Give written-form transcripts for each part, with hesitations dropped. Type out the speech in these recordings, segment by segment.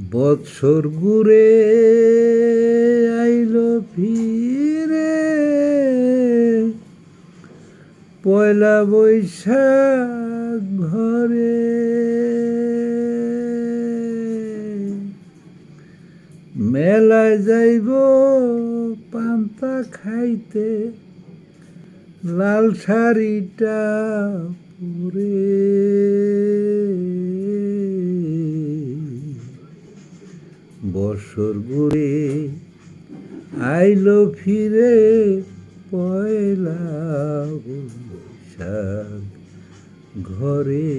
বৎসর ঘুরে আইলো ফিরে, পয়লা বৈশাখ ঘরে। মেলায় যাইব পান্তা খাইতে, লাল শাড়িটা পরে। বছর ঘুরে আইলো ফিরে, পয়লা বৈশাখ ঘরে।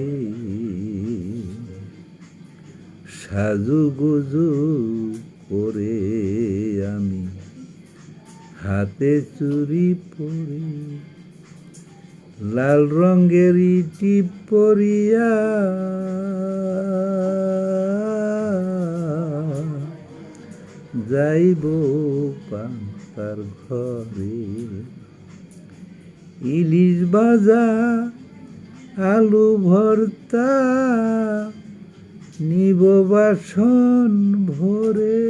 সাজুগুজু করে আমি হাতে চুড়ি পরে, লাল রঙের টিপ পরিয়া যাইব পান্তার ঘরে। ইলিশ ভাজা আলু ভর্তা নিব বাসন ভরে,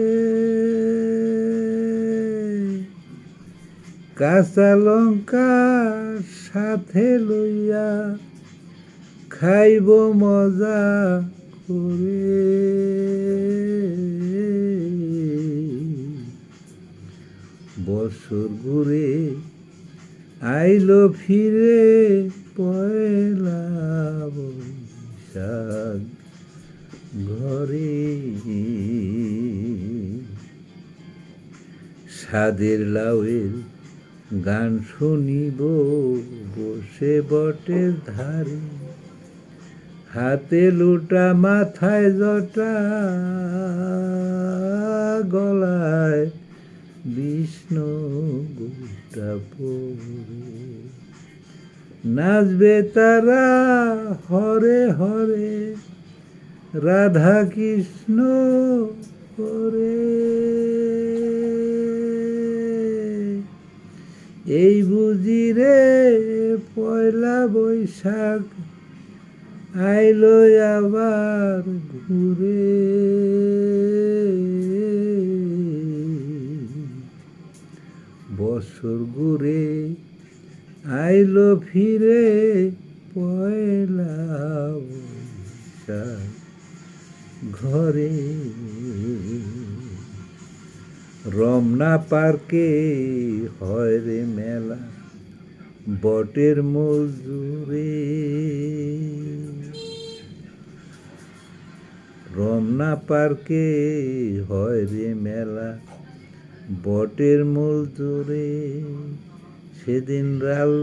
কাঁচা লঙ্কা সাথে লইয়া খাইব মজা করে। বছর ঘুরে আইলো ফিরে, পয়লা বৈশাখ ঘরে। সাদের লাউয়ের গান শুনিব বসে বটের ধারে, হাতে লোটা মাথায় জটা, গলায় বিষ্ণু গোটা পরে। নাচবে তারা হরে হরে, রাধা কৃষ্ণ করে। এই বুঝি রে পয়লা বৈশাখ আইলো আবার ঘুরে। বছর ঘুরে আইলো ফিরে, পয়লা বৈশাখ ঘরে। রমনা পার্কে হয় রে মেলা বটের মজুরে। রমনা পার্কে হয় রে মেলা বটের মজুরে। সেদিন রাল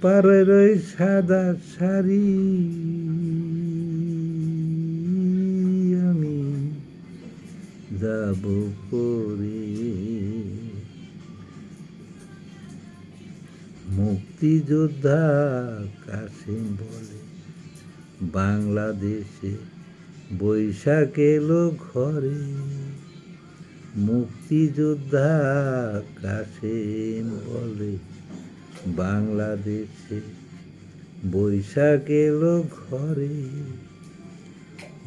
পাড়ের ওই সাদা শাড়ি আমি যাব পরে। মুক্তিযোদ্ধা কাসিম বলে বাংলাদেশে বৈশাখ এলো ঘরে। মুক্তিযোদ্ধা কাসিম বলে বাংলাদেশে বৈশাখ এলো ঘরে।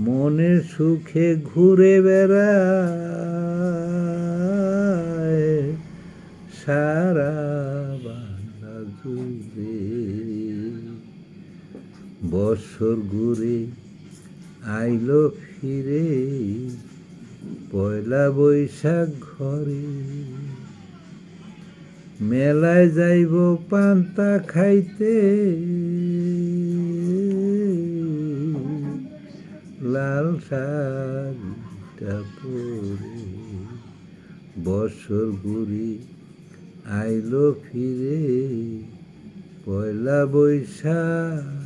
মনের সুখে ঘুরে বেড়ায় সারা বাংলা জুড়ে। বছর ঘুরে আইলো ফিরে, পয়লা বৈশাখ ঘরে। মেলায় যাইব পান্তা খাইতে, লাল শাড়িটা পরে। বছর ঘুরে আইলো ফিরে, পয়লা বৈশাখ